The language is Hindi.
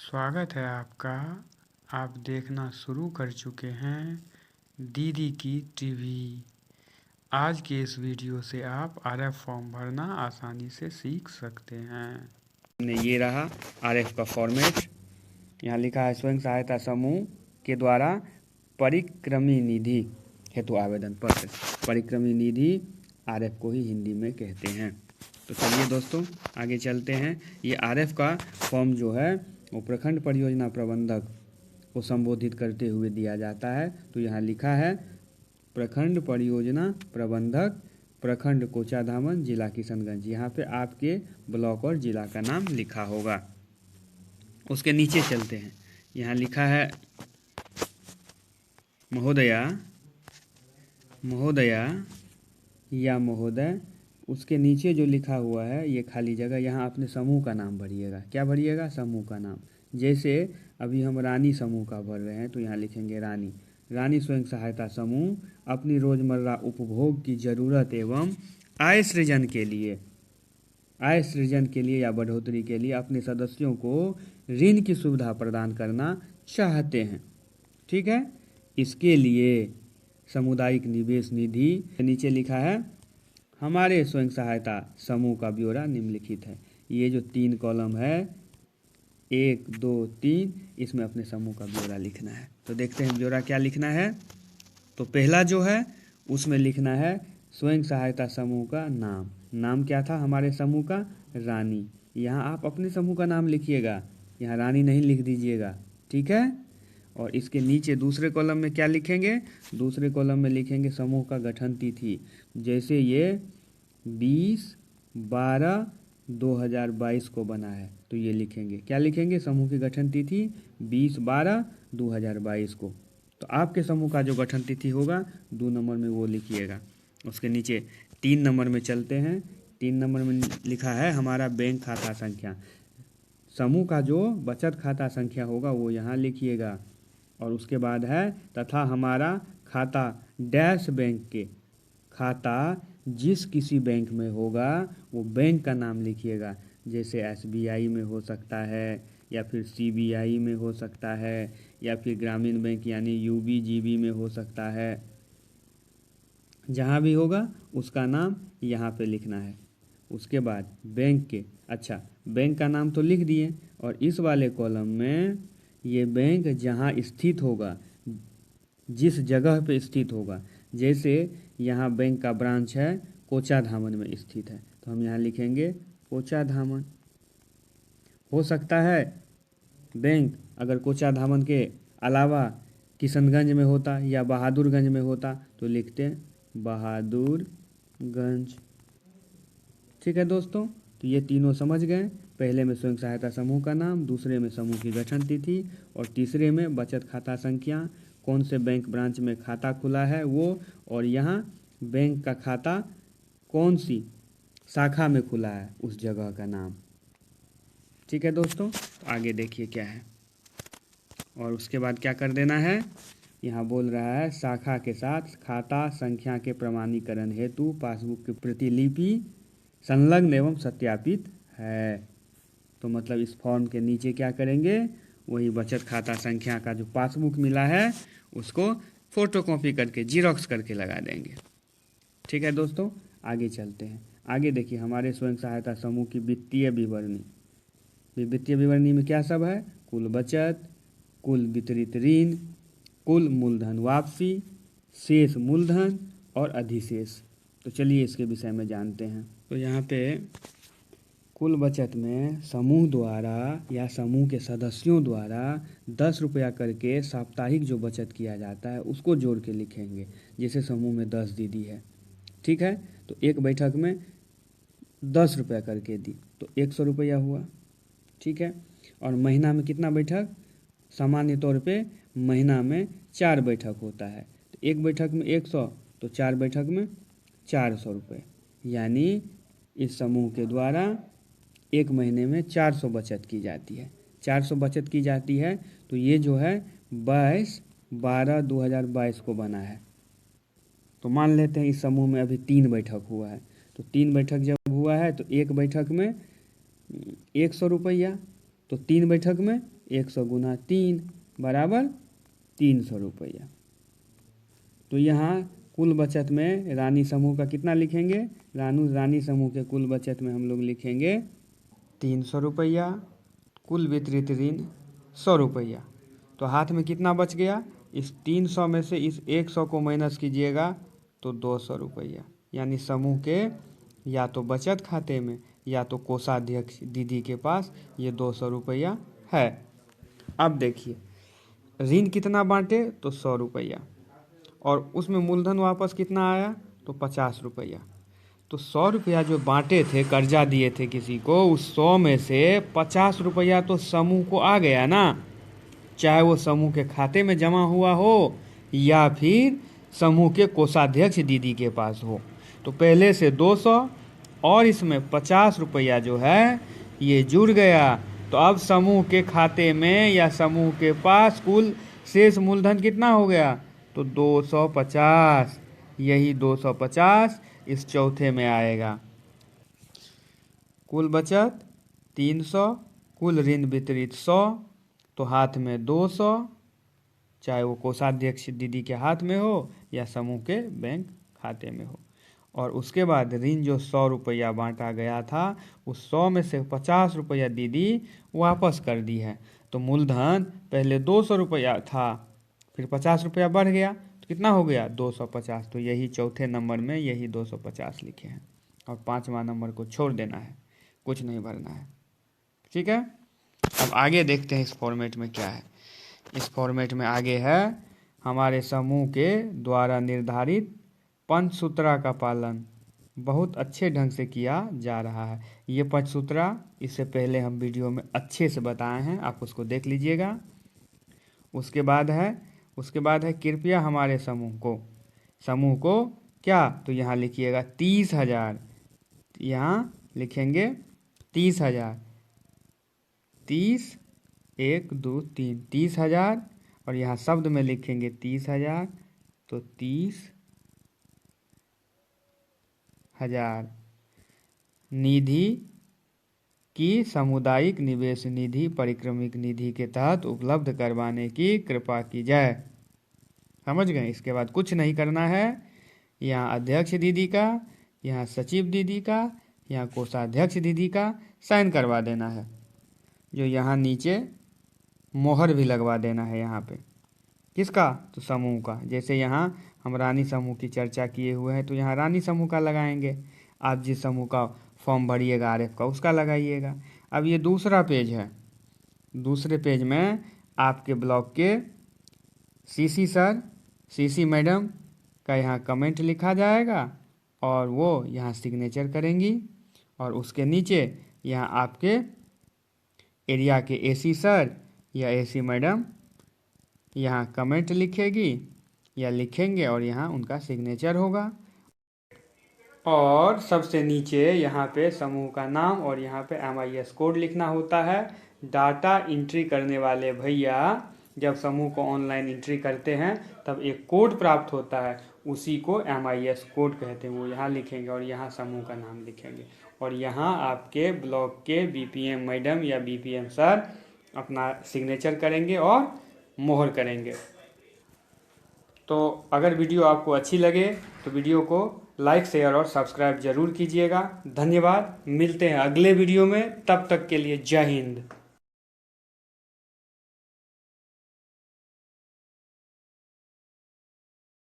स्वागत है आपका। आप देखना शुरू कर चुके हैं दीदी की टीवी। आज के इस वीडियो से आप आरएफ फॉर्म भरना आसानी से सीख सकते हैं। ये रहा आरएफ का फॉर्मेट। यहाँ लिखा है स्वयं सहायता समूह के द्वारा परिक्रमी निधि हेतु आवेदन पत्र। परिक्रमी निधि आरएफ को ही हिंदी में कहते हैं। तो चलिए दोस्तों आगे चलते हैं। ये आरएफ का फॉर्म जो है वो प्रखंड परियोजना प्रबंधक को संबोधित करते हुए दिया जाता है। तो यहाँ लिखा है प्रखंड परियोजना प्रबंधक, प्रखंड कोचाधामन, जिला किशनगंज। यहाँ पे आपके ब्लॉक और जिला का नाम लिखा होगा। उसके नीचे चलते हैं। यहाँ लिखा है महोदया, महोदया या महोदय। उसके नीचे जो लिखा हुआ है ये खाली जगह, यहाँ अपने समूह का नाम भरिएगा। क्या भरिएगा? समूह का नाम। जैसे अभी हम रानी समूह का भर रहे हैं तो यहाँ लिखेंगे रानी। रानी स्वयं सहायता समूह अपनी रोजमर्रा उपभोग की जरूरत एवं आय सृजन के लिए या बढ़ोतरी के लिए अपने सदस्यों को ऋण की सुविधा प्रदान करना चाहते हैं। ठीक है। इसके लिए सामुदायिक निवेश निधि के नीचे लिखा है हमारे स्वयं सहायता समूह का ब्यौरा निम्नलिखित है। ये जो 3 कॉलम है 1, 2, 3, इसमें अपने समूह का ब्यौरा लिखना है। तो देखते हैं ब्यौरा क्या लिखना है। तो पहला जो है उसमें लिखना है स्वयं सहायता समूह का नाम। नाम क्या था हमारे समूह का? रानी। यहाँ आप अपने समूह का नाम लिखिएगा, यहाँ रानी नहीं लिख दीजिएगा। ठीक है। और इसके नीचे दूसरे कॉलम में क्या लिखेंगे? दूसरे कॉलम में लिखेंगे समूह का गठन तिथि। जैसे ये 20/12/2022 को बना है तो ये लिखेंगे। क्या लिखेंगे? समूह की गठन तिथि 20/12/2022 को। तो आपके समूह का जो गठन तिथि होगा 2 नंबर में वो लिखिएगा। उसके नीचे 3 नंबर में चलते हैं। 3 नंबर में लिखा है हमारा बैंक खाता संख्या। समूह का जो बचत खाता संख्या होगा वो यहाँ लिखिएगा। और उसके बाद है तथा हमारा खाता डैश बैंक के, खाता जिस किसी बैंक में होगा वो बैंक का नाम लिखिएगा। जैसे एसबीआई में हो सकता है या फिर सीबीआई में हो सकता है या फिर ग्रामीण बैंक यानी यूबीजीबी में हो सकता है। जहाँ भी होगा उसका नाम यहाँ पे लिखना है। उसके बाद बैंक के, अच्छा बैंक का नाम तो लिख दिए और इस वाले कॉलम में ये बैंक जहाँ स्थित होगा, जिस जगह पे स्थित होगा। जैसे यहाँ बैंक का ब्रांच है कोचाधामन में स्थित है तो हम यहाँ लिखेंगे कोचाधामन। हो सकता है बैंक अगर कोचाधामन के अलावा किशनगंज में होता या बहादुरगंज में होता तो लिखते बहादुरगंज। ठीक है दोस्तों। तो ये तीनों समझ गए। पहले में स्वयं सहायता समूह का नाम, दूसरे में समूह की गठन तिथि और तीसरे में बचत खाता संख्या, कौन से बैंक ब्रांच में खाता खुला है वो, और यहाँ बैंक का खाता कौन सी शाखा में खुला है उस जगह का नाम। ठीक है दोस्तों। तो आगे देखिए क्या है। और उसके बाद क्या कर देना है, यहाँ बोल रहा है शाखा के साथ खाता संख्या के प्रमाणीकरण हेतु पासबुक की प्रतिलिपि संलग्न एवं सत्यापित है। तो मतलब इस फॉर्म के नीचे क्या करेंगे, वही बचत खाता संख्या का जो पासबुक मिला है उसको फोटोकॉपी करके जीरोक्स करके लगा देंगे। ठीक है दोस्तों। आगे चलते हैं। आगे देखिए हमारे स्वयं सहायता समूह की वित्तीय विवरणी। वित्तीय विवरणी में क्या सब है? कुल बचत, कुल वितरित ऋण, कुल मूलधन वापसी, शेष मूलधन और अधिशेष। तो चलिए इसके विषय में जानते हैं। तो यहाँ पे कुल बचत में समूह द्वारा या समूह के सदस्यों द्वारा 10 रुपया करके साप्ताहिक जो बचत किया जाता है उसको जोड़ के लिखेंगे। जैसे समूह में 10 दीदी है, ठीक है, तो एक बैठक में 10 रुपया करके दी तो 100 रुपया हुआ। ठीक है। और महीना में कितना बैठक? सामान्य तौर पे महीना में 4 बैठक होता है तो एक बैठक में 100 तो 4 बैठक में 400 रुपये। यानी इस समूह के द्वारा एक महीने में 400 बचत की जाती है। 400 बचत की जाती है तो ये जो है 22/12/2022 को बना है। तो मान लेते हैं इस समूह में अभी 3 बैठक हुआ है तो 3 बैठक जब हुआ है तो एक बैठक में 100 रुपया, तो 3 बैठक में 100 गुना 3 बराबर 300 रुपया। तो यहाँ कुल बचत में रानी समूह का कितना लिखेंगे? रानी समूह के कुल बचत में हम लोग लिखेंगे 300 रुपया, कुल वितरित ऋण 100 रुपया। तो हाथ में कितना बच गया? इस 300 में से इस 100 को माइनस कीजिएगा तो 200 रुपया, यानी समूह के या तो बचत खाते में या तो कोषाध्यक्ष दीदी के पास ये 200 रुपया है। अब देखिए ऋण कितना बांटे? तो 100 रुपया, और उसमें मूलधन वापस कितना आया? तो 50 रुपया। तो 100 रुपया जो बांटे थे, कर्जा दिए थे किसी को, उस 100 में से 50 रुपया तो समूह को आ गया ना, चाहे वो समूह के खाते में जमा हुआ हो या फिर समूह के कोषाध्यक्ष दीदी के पास हो। तो पहले से 200 और इसमें 50 रुपया जो है ये जुड़ गया। तो अब समूह के खाते में या समूह के पास कुल शेष मूलधन कितना हो गया? तो 250। यही 250 इस चौथे में आएगा। कुल बचत 300, कुल ऋण वितरित 100, तो हाथ में 200, चाहे वो कोषाध्यक्ष दीदी के हाथ में हो या समूह के बैंक खाते में हो। और उसके बाद ऋण जो 100 रुपया बांटा गया था, उस 100 में से 50 रुपया दीदी वापस कर दी है। तो मूलधन पहले 200 रुपया था, फिर 50 रुपया बढ़ गया, तो कितना हो गया? 250। तो यही चौथे नंबर में यही 250 लिखे हैं, और 5वां नंबर को छोड़ देना है, कुछ नहीं भरना है। ठीक है, अब आगे देखते हैं इस फॉर्मेट में क्या है। इस फॉर्मेट में आगे है हमारे समूह के द्वारा निर्धारित पंचसूत्रा का पालन बहुत अच्छे ढंग से किया जा रहा है। ये पंचसूत्रा इससे पहले हम वीडियो में अच्छे से बताए हैं, आप उसको देख लीजिएगा। उसके बाद है कृपया हमारे समूह को क्या? तो यहाँ लिखिएगा 30,000, यहाँ लिखेंगे 30,000, 30 1 2 3 30,000, और यहाँ शब्द में लिखेंगे 30,000, तो 30,000 निधि की सामुदायिक निवेश निधि परिक्रमिक निधि के तहत उपलब्ध करवाने की कृपा की जाए। समझ गए? इसके बाद कुछ नहीं करना है। यहाँ अध्यक्ष दीदी का, यहाँ सचिव दीदी का, यहाँ कोषाध्यक्ष दीदी का साइन करवा देना है। जो यहाँ नीचे मोहर भी लगवा देना है यहाँ पे। किसका? तो समूह का। जैसे यहाँ हम रानी समूह की चर्चा किए हुए हैं, तो यहाँ रानी समूह का लगाएंगे। आप जिस समूह का फॉर्म भरिएगा आरएफ का, उसका लगाइएगा। अब ये दूसरा पेज है। दूसरे पेज में आपके ब्लॉक के सीसी सर, सीसी मैडम का यहाँ कमेंट लिखा जाएगा, और वो यहाँ सिग्नेचर करेंगी। और उसके नीचे यहाँ आपके एरिया के एसी सर या एसी मैडम यहाँ कमेंट लिखेगी या लिखेंगे, और यहाँ उनका सिग्नेचर होगा। और सबसे नीचे यहाँ पे समूह का नाम और यहाँ पे MIS कोड लिखना होता है। डाटा एंट्री करने वाले भैया जब समूह को ऑनलाइन एंट्री करते हैं तब एक कोड प्राप्त होता है, उसी को MIS कोड कहते हैं। वो यहाँ लिखेंगे और यहाँ समूह का नाम लिखेंगे, और यहाँ आपके ब्लॉक के BPM मैडम या BPM सर अपना सिग्नेचर करेंगे और मोहर करेंगे। तो अगर वीडियो आपको अच्छी लगे तो वीडियो को लाइक, शेयर और सब्सक्राइब जरूर कीजिएगा। धन्यवाद। मिलते हैं अगले वीडियो में, तब तक के लिए जय हिंद।